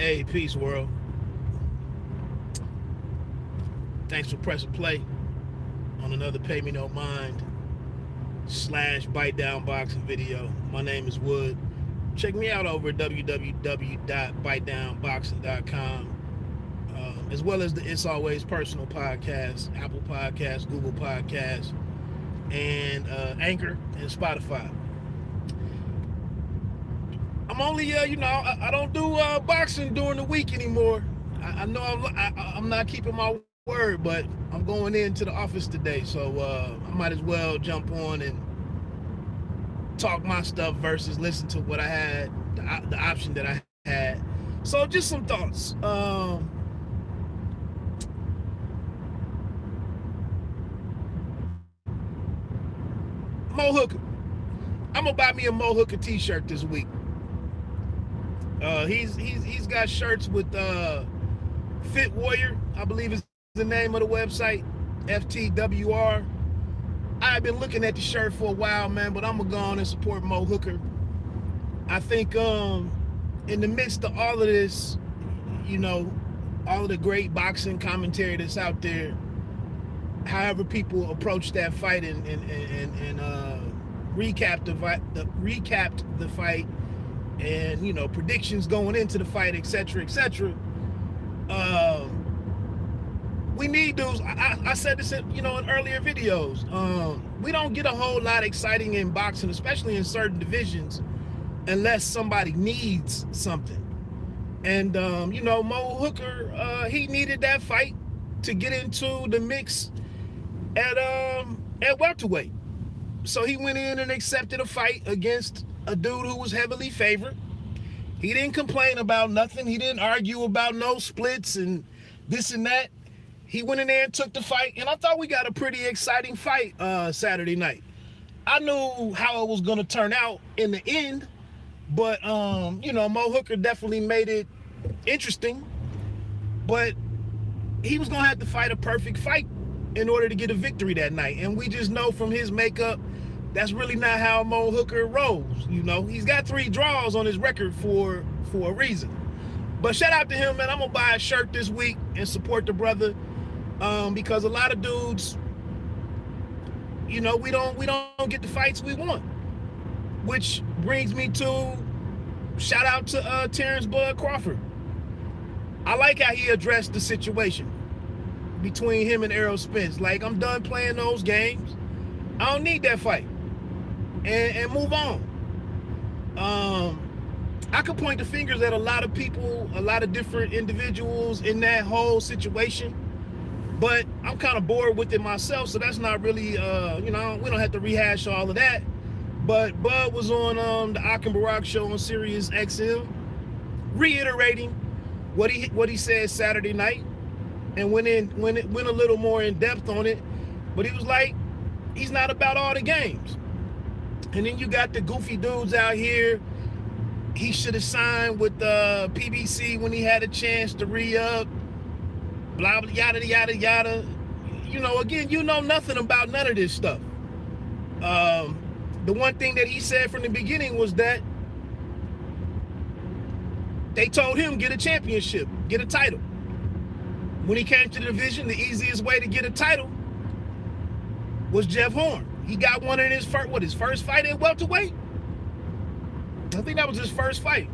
Hey, peace, world. Thanks for pressing play on another Pay Me No Mind / Bite Down Boxing video. My name is Wood. Check me out over at www.bitedownboxing.com, as well as the It's Always Personal podcast, Apple Podcasts, Google Podcasts, and Anchor and Spotify. I'm only, I don't do boxing during the week anymore. I know I'm not keeping my word, but I'm going into the office today, so I might as well jump on and talk my stuff versus listen to what I had, the option that I had. So just some thoughts. Mo Hooker. I'm gonna buy me a Mo Hooker t-shirt this week. He's got shirts with Fit Warrior, I believe is the name of the website, FTWR. I've been looking at the shirt for a while, man, but I'm gonna go on and support Mo Hooker. I think in the midst of all of this, all of the great boxing commentary that's out there, however people approach that fight and recapped the fight, and predictions going into the fight, etc., etc. We need dudes. I said this in earlier videos. We don't get a whole lot exciting in boxing, especially in certain divisions, unless somebody needs something. And Mo Hooker, he needed that fight to get into the mix at welterweight. So he went in and accepted a fight against a dude who was heavily favored. He didn't complain about nothing. He didn't argue about no splits and this and that. He went in there and took the fight, and I thought we got a pretty exciting fight Saturday night. I knew how it was going to turn out in the end, but Mo Hooker definitely made it interesting. But he was going to have to fight a perfect fight in order to get a victory that night, and we just know from his makeup that's really not how Mo Hooker rolls. He's got 3 draws on his record for a reason. But shout out to him, man. I'm gonna buy a shirt this week and support the brother, because a lot of dudes, we don't get the fights we want. Which brings me to shout out to Terrence Bud Crawford. I like how he addressed the situation between him and Errol Spence. Like, I'm done playing those games. I don't need that fight. And move on. I could point the fingers at a lot of people, a lot of different individuals in that whole situation, but I'm kind of bored with it myself, so that's not really, we don't have to rehash all of that. But Bud was on the Akim Barak show on Sirius XM, reiterating what he said Saturday night, and went a little more in depth on it. But he was like, he's not about all the games. And then you got the goofy dudes out here. He should have signed with PBC when he had a chance to re-up. Blah, blah, yada, yada, yada. Again, nothing about none of this stuff. The one thing that he said from the beginning was that they told him, get a championship, get a title. When he came to the division, the easiest way to get a title was Jeff Horn. He got one in his first fight at welterweight? I think that was his first fight.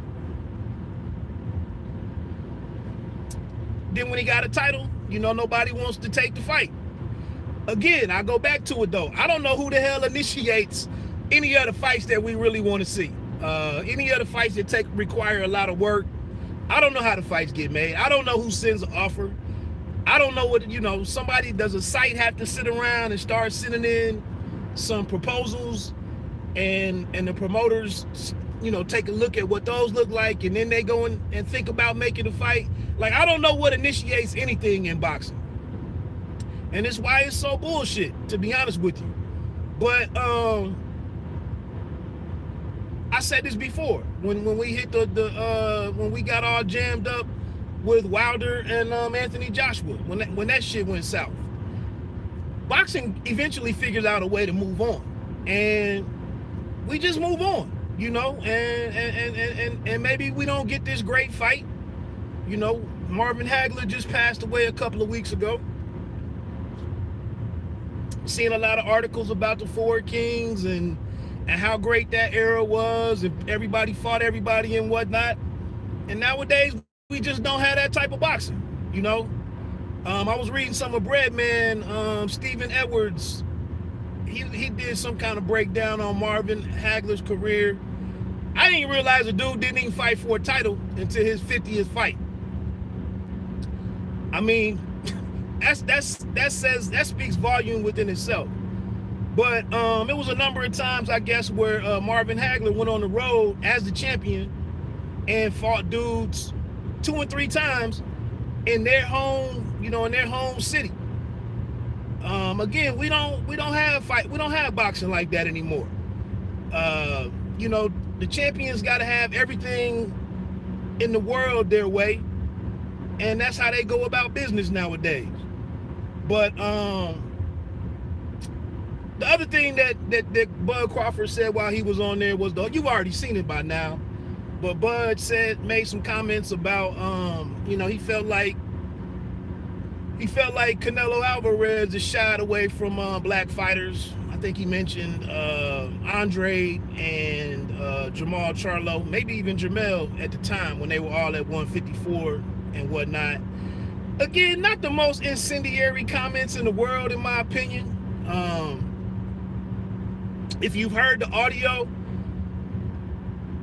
Then when he got a title, nobody wants to take the fight. Again, I go back to it though. I don't know who the hell initiates any other fights that we really want to see. Any other fights that require a lot of work. I don't know how the fights get made. I don't know who sends an offer. I don't know what, does a site have to sit around and start sending in some proposals, and the promoters, take a look at what those look like, and then they go and think about making a fight. Like, I don't know what initiates anything in boxing. And it's why it's so bullshit, to be honest with you. But I said this before, when we hit when we got all jammed up with Wilder and Anthony Joshua, when that shit went south. Boxing eventually figures out a way to move on, and we just move on, and maybe we don't get this great fight You know, Marvin Hagler just passed away a couple of weeks ago. Seen a lot of articles about the Four Kings and how great that era was, and everybody fought everybody and whatnot. And nowadays, we just don't have that type of boxing, you know. I was reading some of Breadman, Stephen Edwards. He did some kind of breakdown on Marvin Hagler's career. I didn't realize the dude didn't even fight for a title until his 50th fight. I mean, that speaks volume within itself. But it was a number of times, I guess, where Marvin Hagler went on the road as the champion and fought dudes 2 and 3 times in their home, you know, in their home city. Again, we don't have boxing like that anymore. You know, the champions got to have everything in the world their way, and that's how they go about business nowadays. But the other thing that Bud Crawford said while he was on there was, though, you've already seen it by now, but Bud made some comments about you know, he felt like Canelo Alvarez is shied away from black fighters. I think he mentioned Andre and Jamal Charlo, maybe even Jamel at the time when they were all at 154 and whatnot. Again, not the most incendiary comments in the world, in my opinion. If you've heard the audio,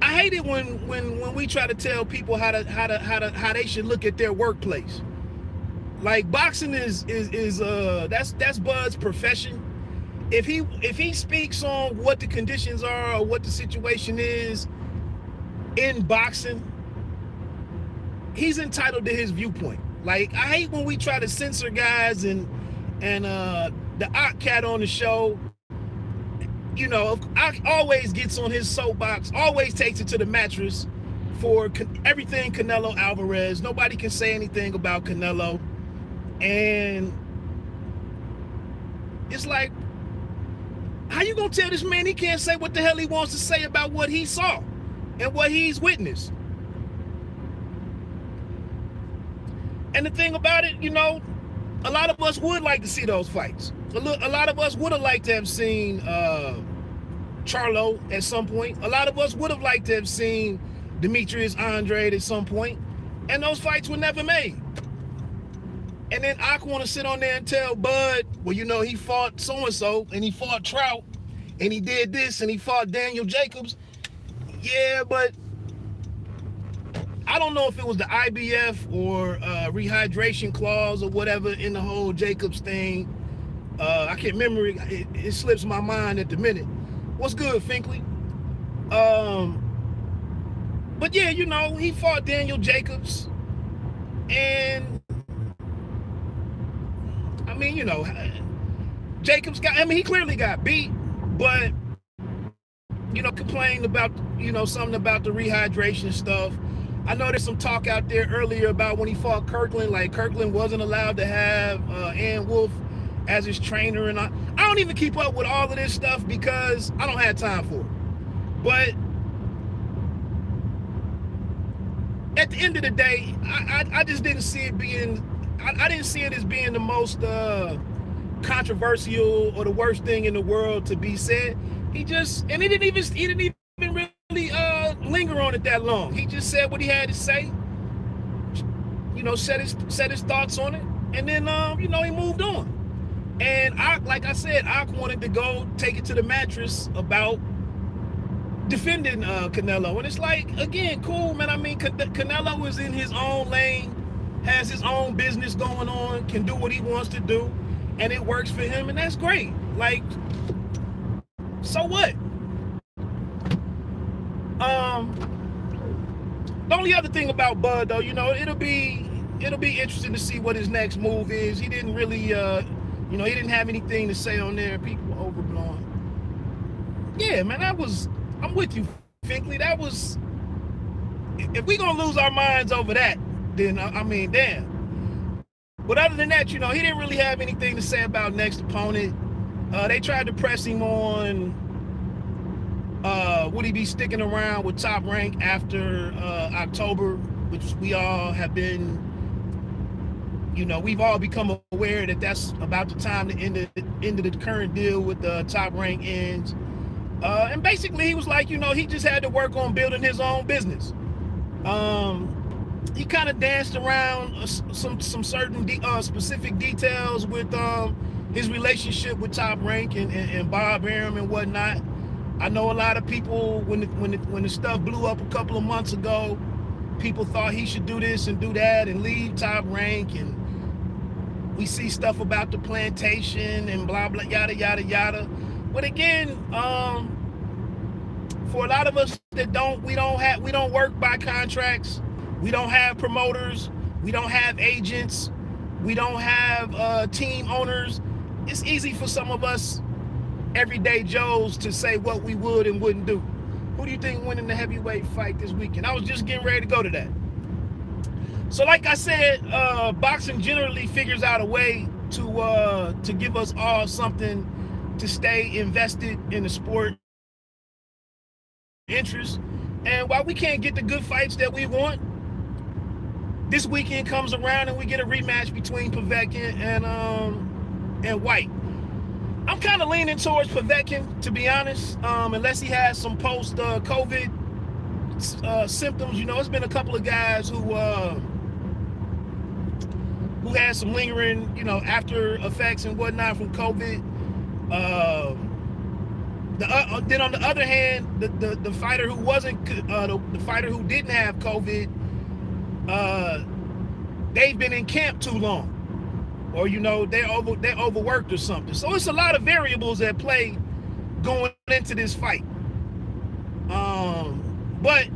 I hate it when we try to tell people how they should look at their workplace. Like, boxing is that's Bud's profession. If he speaks on what the conditions are or what the situation is in boxing, he's entitled to his viewpoint. Like, I hate when we try to censor guys and the Ock Cat on the show, you know, Ock always gets on his soapbox, always takes it to the mattress for everything Canelo Alvarez. Nobody can say anything about Canelo. And it's like, how you gonna tell this man he can't say what the hell he wants to say about what he saw and what he's witnessed? And the thing about it, you know, a lot of us would like to see those fights. A lot of us would have liked to have seen Charlo at some point. A lot of us would have liked to have seen Demetrius Andrade at some point. And those fights were never made. And then I want to sit on there and tell Bud, well, you know, he fought so-and-so, and he fought Trout, and he did this, and he fought Daniel Jacobs. Yeah, but I don't know if it was the IBF or rehydration clause or whatever in the whole Jacobs thing. I can't remember. It slips my mind at the minute. What's good, Finkley? But yeah, you know, he fought Daniel Jacobs, and I mean, you know, Jacobs he clearly got beat, but, you know, complained about, you know, something about the rehydration stuff. I know there's some talk out there earlier about when he fought Kirkland, like Kirkland wasn't allowed to have Ann Wolf as his trainer, and I don't even keep up with all of this stuff because I don't have time for it. But at the end of the day, I just didn't see it being, I didn't see it as being the most controversial or the worst thing in the world to be said. He didn't even really linger on it that long. He just said what he had to say, you know, said his thoughts on it, and then you know, he moved on. And like I said, I wanted to go take it to the mattress about defending Canelo, and it's like, again, cool, man. I mean, Canelo is in his own lane, has his own business going on, can do what he wants to do, and it works for him, and that's great. Like, so what? The only other thing about Bud, though, you know, it'll be interesting to see what his next move is. He didn't really, you know, he didn't have anything to say on there. People were overblown. Yeah, man, I'm with you, Finkley. That was, if we gonna lose our minds over that, then I mean, damn. But other than that, you know, he didn't really have anything to say about next opponent. They tried to press him on would he be sticking around with Top Rank after October. which we all have been, we've all become aware that that's about the time the end of the current deal with the Top Rank ends. And basically he was like, he just had to work on building his own business. He kind of danced around some certain specific details with his relationship with Top Rank and Bob Arum and whatnot. I know a lot of people, when the stuff blew up a couple of months ago, people thought he should do this and do that and leave Top Rank, and we see stuff about the plantation and blah blah yada yada yada. But again, for a lot of us that we don't work by contracts, we don't have promoters, we don't have agents, we don't have team owners. It's easy for some of us everyday Joes to say what we would and wouldn't do. Who do you think winning the heavyweight fight this weekend? I was just getting ready to go to that. So like I said, boxing generally figures out a way to give us all something to stay invested in the sport interest. And while we can't get the good fights that we want, this weekend comes around and we get a rematch between Povetkin and White. I'm kind of leaning towards Povetkin, to be honest, unless he has some post-COVID symptoms. It's been a couple of guys who had some lingering, after effects and whatnot from COVID. Then on the other hand, the fighter who wasn't, the fighter who didn't have COVID, they've been in camp too long, or they're overworked or something. So it's a lot of variables at play going into this fight. But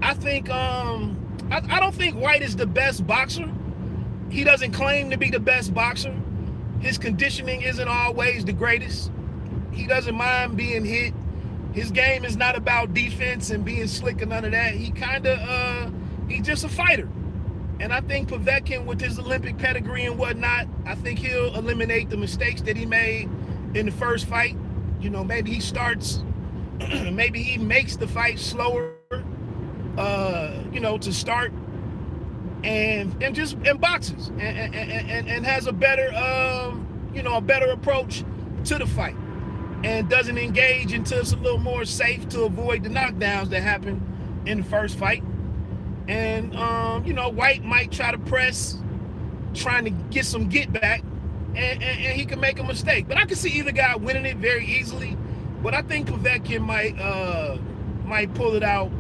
I think I don't think White is the best boxer. He doesn't claim to be the best boxer. His conditioning isn't always the greatest. He doesn't mind being hit. His game is not about defense and being slick and none of that. He's just a fighter. And I think Povetkin, with his Olympic pedigree and whatnot, I think he'll eliminate the mistakes that he made in the first fight. Maybe he starts, maybe he makes the fight slower, to start, and boxes and has a better, a better approach to the fight, and doesn't engage until it's a little more safe to avoid the knockdowns that happened in the first fight. And White might try to press, trying to get some get back, and he can make a mistake. But I can see either guy winning it very easily. But I think Povetkin might pull it out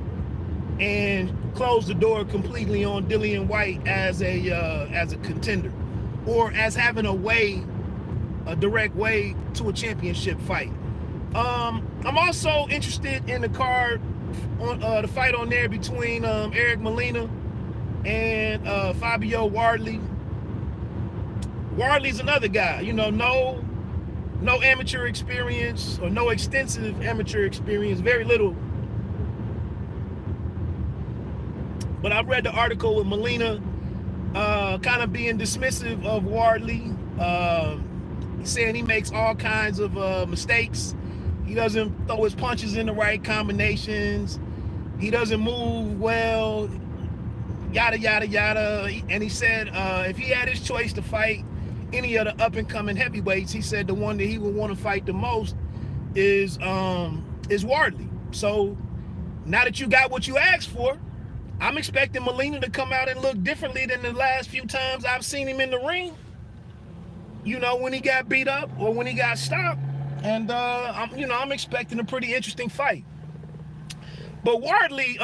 and close the door completely on Dillian White as a contender, or as having a direct way to a championship fight. I'm also interested in the card on the fight on there between Eric Molina and Fabio Wardley. Wardley's another guy, no amateur experience, or no extensive amateur experience, very little. But I read the article with Molina kind of being dismissive of Wardley, saying he makes all kinds of mistakes. He doesn't throw his punches in the right combinations. He doesn't move well, yada, yada, yada. And he said if he had his choice to fight any of the up-and-coming heavyweights, he said the one that he would want to fight the most is Wardley. So now that you got what you asked for, I'm expecting Molina to come out and look differently than the last few times I've seen him in the ring. When he got beat up or when he got stopped. And I'm expecting a pretty interesting fight. But Wardley,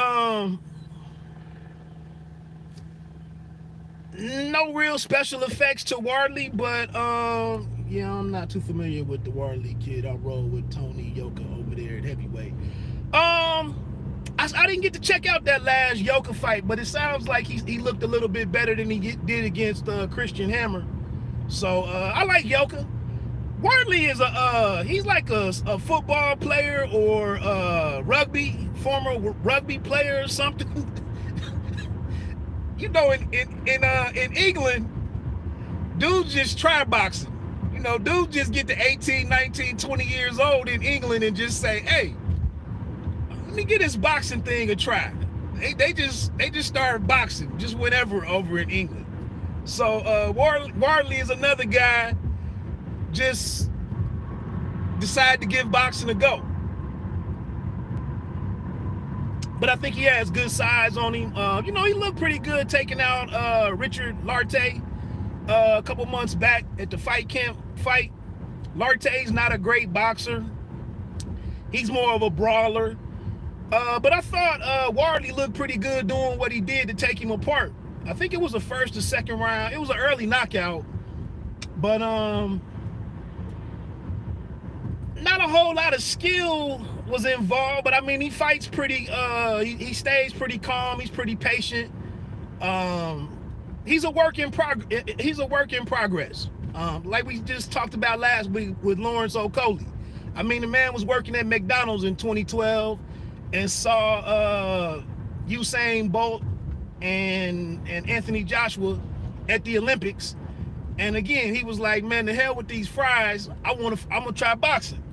no real special effects to Wardley, but I'm not too familiar with the Wardley kid. I roll with Tony Yoka over there at heavyweight. I didn't get to check out that last Yoka fight, but it sounds like he looked a little bit better than he did against Christian Hammer. So I like Yoka. Wardley is he's like a football player or former rugby player or something. In England, dudes just try boxing. Dudes just get to 18, 19, 20 years old in England and just say, hey, let me get this boxing thing a try. They just started boxing just whenever over in England. So Wardley is another guy just decided to give boxing a go. But I think he has good size on him. He looked pretty good taking out Richard Lartey a couple months back at the fight camp fight. Lartey's not a great boxer. He's more of a brawler. But I thought Wardley looked pretty good doing what he did to take him apart. I think it was the first or second round. It was an early knockout. But not a whole lot of skill was involved. But I mean, he fights pretty, he stays pretty calm. He's pretty patient. He's a work in progress. Like we just talked about last week with Lawrence Okolie. I mean, the man was working at McDonald's in 2012 and saw Usain Bolt and Anthony Joshua at the Olympics. And again, he was like, man, the hell with these fries. I'm gonna try boxing.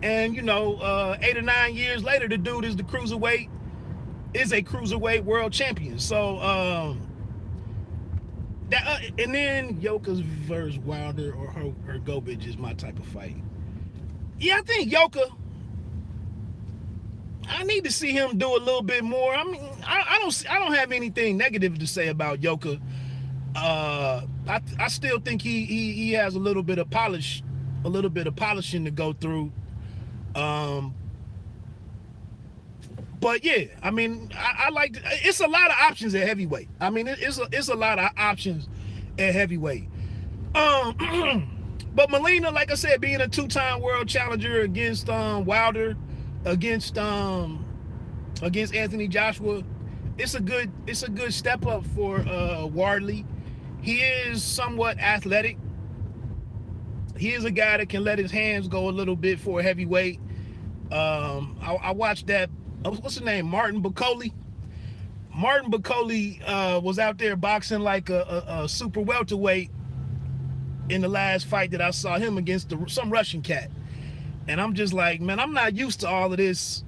And 8 or 9 years later, the dude is a cruiserweight world champion. So and then Yoka versus Wilder or Hergovic is my type of fight. Yeah, I think Yoka, I need to see him do a little bit more. I mean, I don't have anything negative to say about Yoka. I still think he has a little bit of polishing to go through. But yeah, I mean, I like it's a lot of options at heavyweight. I mean, it's a lot of options at heavyweight. But Molina, like I said, being a 2-time world challenger against Wilder, against Anthony Joshua, it's a good step up for Wardley. He is somewhat athletic. He is a guy that can let his hands go a little bit for a heavyweight. I watched that. What's his name? Martin Bakole. Martin Bakole was out there boxing like a super welterweight in the last fight that I saw him against some Russian cat. And I'm just like, man, I'm not used to all of this.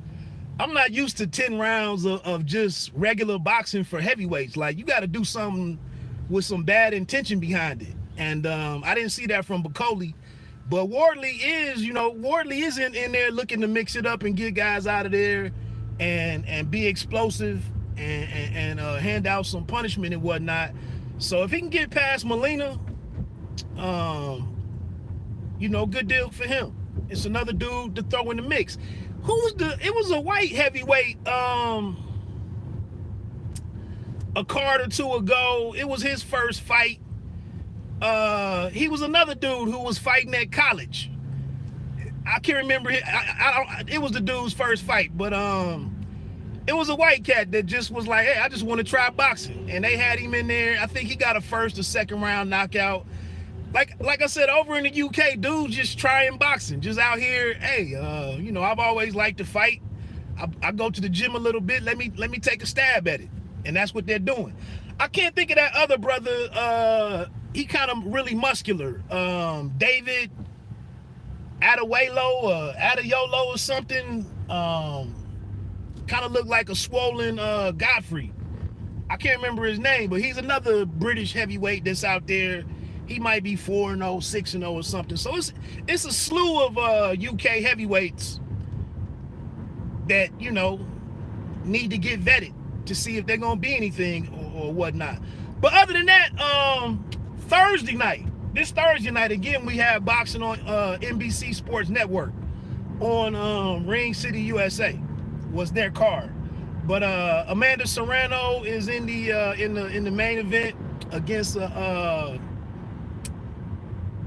I'm not used to 10 rounds of just regular boxing for heavyweights. Like, you got to do something with some bad intention behind it. And I didn't see that from Bakole. But Wardley is in there looking to mix it up and get guys out of there and be explosive and hand out some punishment and whatnot. So if he can get past Molina, good deal for him. It's another dude to throw in the mix. It was a white heavyweight a card or two ago. It was his first fight. He was another dude who was fighting at college. I can't remember it was the dude's first fight, but it was a white cat that just was like, hey, I just want to try boxing. And they had him in there. I think he got a first or second round knockout. Like I said, over in the UK, dudes just trying boxing, just out here. Hey, I've always liked to fight. I go to the gym a little bit. Let me take a stab at it, and that's what they're doing. I can't think of that other brother. He kind of really muscular. David Adeyolo or something. Kind of looked like a swollen Godfrey. I can't remember his name, but he's another British heavyweight that's out there. He might be 4-0, 6-0 or something. So it's a slew of UK heavyweights that, need to get vetted to see if they're going to be anything or whatnot. But other than that, this Thursday night, again, we have boxing on NBC Sports Network on Ring City, USA was their card. But Amanda Serrano is in the main event against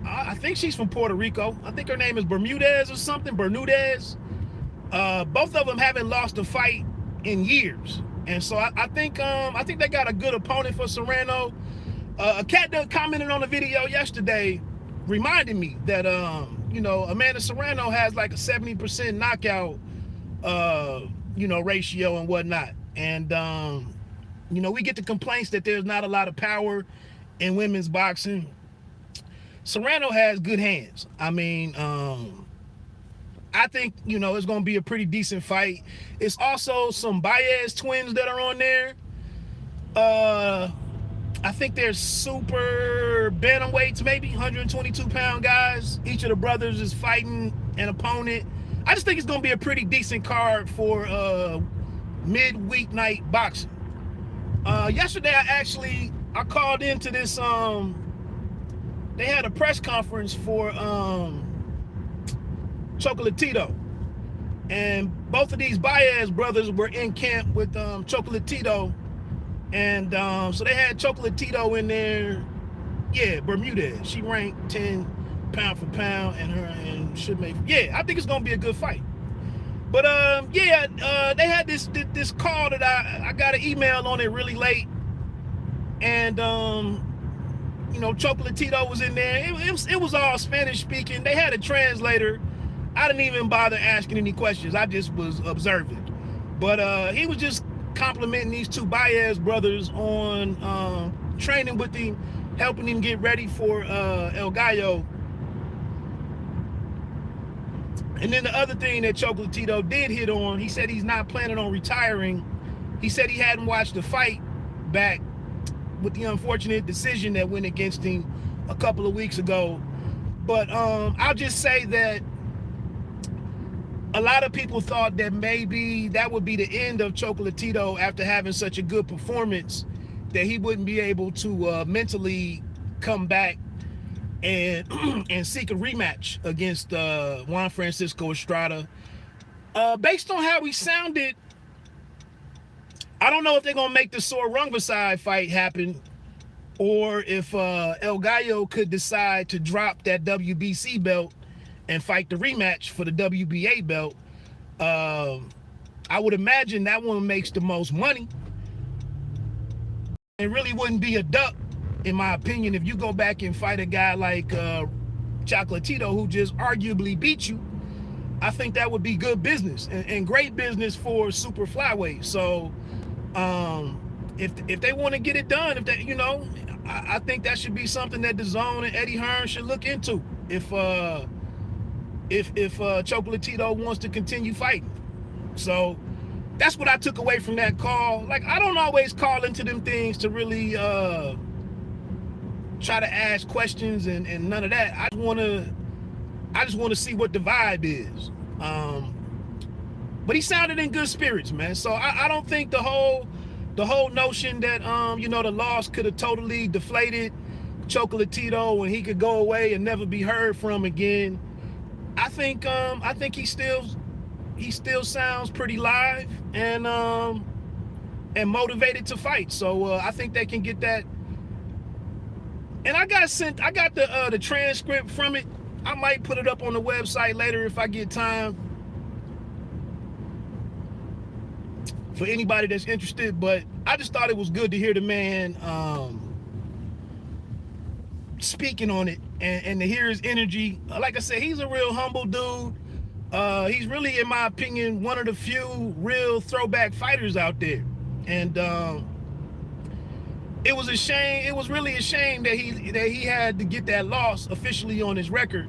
I think she's from Puerto Rico. I think her name is Bermudez or something. Both of them haven't lost a fight in years, and so I think they got a good opponent for Serrano. A cat that commented on the video yesterday reminded me that Amanda Serrano has like a 70% knockout ratio and whatnot, and we get the complaints that there's not a lot of power in women's boxing. Serrano has good hands. I mean, I I think, you know, it's going to be a pretty decent fight. It's also some Baez twins that are on there. I think they're super bantamweights, maybe 122-pound guys. Each of the brothers is fighting an opponent. I just think it's going to be a pretty decent card for midweek night boxing. Yesterday, I called into this. They had a press conference for Chocolatito, and both of these Baez brothers were in camp with Chocolatito, and so they had Chocolatito in there. Yeah, Bermudez. She ranked 10 pound for pound, and should make. Yeah, I think it's gonna be a good fight. But they had this call that I got an email on it really late, and you know, Chocolatito was in there. It was all Spanish speaking. They had a translator. I didn't even bother asking any questions. I just was observing. But he was just complimenting these two Baez brothers on training with him, helping him get ready for El Gallo. And then the other thing that Chocolatito did hit on, he said he's not planning on retiring. He said he hadn't watched the fight back with the unfortunate decision that went against him a couple of weeks ago. But I'll just say that a lot of people thought that maybe that would be the end of Chocolatito after having such a good performance, that he wouldn't be able to mentally come back and and seek a rematch against Juan Francisco Estrada. Based on how he sounded, I don't know if they're gonna make the Sor Rungvisai fight happen, or if El Gallo could decide to drop that WBC belt and fight the rematch for the WBA belt. I would imagine that one makes the most money. It really wouldn't be a duck, in my opinion, if you go back and fight a guy like Chocolatito, who just arguably beat you. I think that would be good business and great business for super flyweight. So if they want to get it done, if they, you know, I think that should be something that DAZN and Eddie Hearn should look into if Chocolatito wants to continue fighting. So that's what I took away from that call. Like, I don't always call into them things to really try to ask questions and none of that. I just want to see what the vibe is. But he sounded in good spirits, man. So I don't think the whole notion that you know, the loss could have totally deflated Chocolatito and he could go away and never be heard from again. I think he still sounds pretty live and motivated to fight. So I think they can get that. And I got the transcript from it. I might put it up on the website later if I get time, for anybody that's interested. But I just thought it was good to hear the man speaking on it and to hear his energy. Like I said, he's a real humble dude. He's really, in my opinion, one of the few real throwback fighters out there. And it was a shame. It was really a shame that he had to get that loss officially on his record,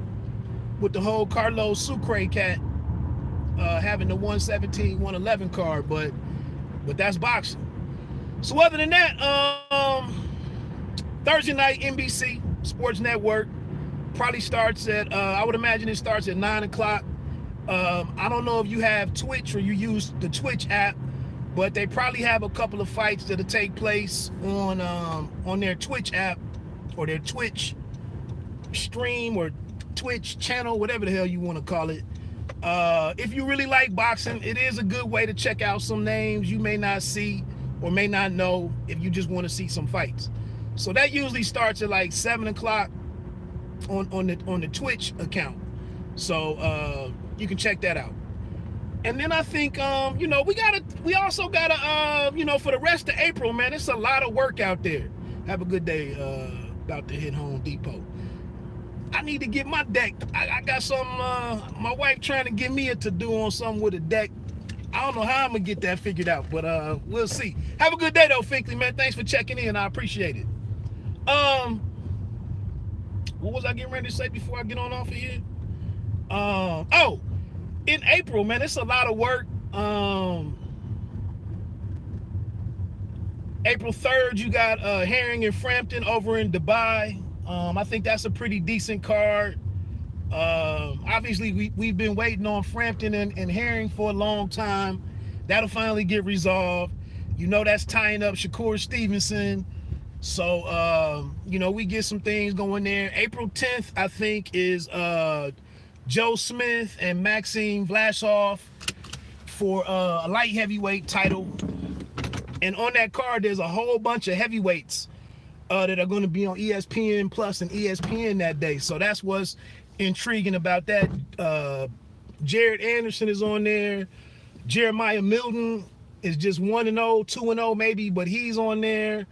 with the whole Carlos Sucre cat having the 117, 111 card. But that's boxing. So other than that, Thursday night, NBC Sports Network probably starts at, I would imagine it starts at 9 o'clock. I don't know if you have Twitch or you use the Twitch app, but they probably have a couple of fights that'll take place on their Twitch app or their Twitch stream or Twitch channel, whatever the hell you want to call it. If you really like boxing, it is a good way to check out some names you may not see or may not know if you just want to see some fights. So that usually starts at like 7 o'clock on the Twitch account. So you can check that out. And then I think you know, we also gotta you know, for the rest of April, man, it's a lot of work out there. Have a good day. About to hit Home Depot. I need to get my deck. I got some my wife trying to get me to do on something with a deck. I don't know how I'm gonna get that figured out, but we'll see. Have a good day though, Finkley, man. Thanks for checking in. I appreciate it. What was I getting ready to say before I get on off of here? Oh, in April, man, it's a lot of work. April 3rd, you got Herring and Frampton over in Dubai. I think that's a pretty decent card. Obviously, we've been waiting on Frampton and Herring for a long time. That'll finally get resolved. You know, that's tying up Shakur Stevenson. So, you know, we get some things going there. April 10th, I think, is Joe Smith and Maxime Vlasov for a light heavyweight title. And on that card, there's a whole bunch of heavyweights that are going to be on ESPN Plus and ESPN that day. So that's what's intriguing about that. Jared Anderson is on there. Jeremiah Milton is just 1-0, 2-0 maybe, but he's on there.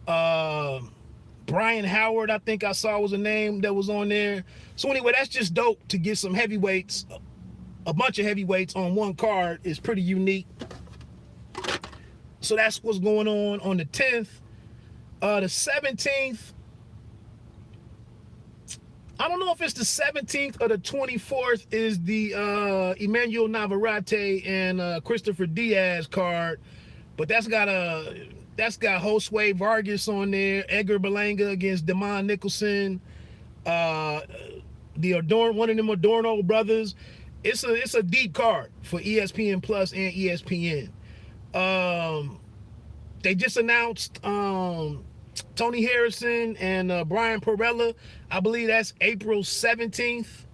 Brian Howard, I think I saw was a name that was on there. So anyway, that's just dope to get some heavyweights, a bunch of heavyweights on one card is pretty unique. So that's what's going on the 10th. The 17th, I don't know if it's the 17th or the 24th is the Emmanuel Navarrete and Christopher Diaz card, but that's got Josue Vargas on there, Edgar Berlanga against Damon Nicholson, one of them Adorno brothers. It's a deep card for ESPN Plus and ESPN. They just announced Tony Harrison and Brian Perella. I believe that's April 17th.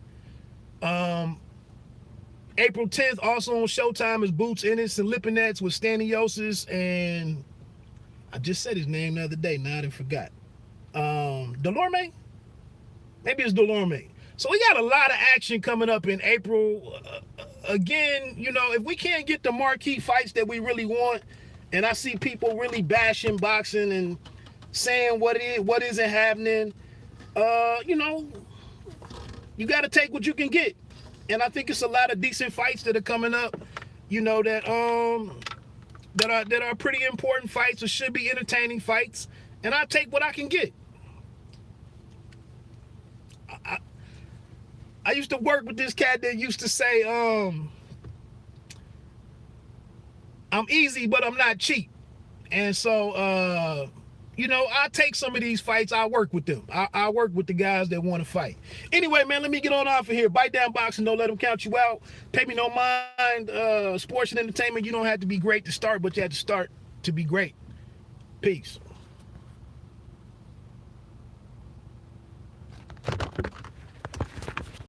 April 10th, also on Showtime, is Boots Ennis and Lipinets with Staniosis, and I just said his name the other day. Now I forgot. Delorme? Maybe it's Delorme. So we got a lot of action coming up in April. Again, you know, if we can't get the marquee fights that we really want, and I see people really bashing boxing and saying what isn't happening, you know, you got to take what you can get. And I think it's a lot of decent fights that are coming up, you know, that are pretty important fights or should be entertaining fights, and I take what I can get. I used to work with this cat that used to say, I'm easy, but I'm not cheap. And so, you know, I take some of these fights. I work with them. I work with the guys that want to fight. Anyway, man, let me get on off of here. Bite down boxing. Don't let them count you out. Pay me no mind. Sports and entertainment. You don't have to be great to start, but you have to start to be great. Peace.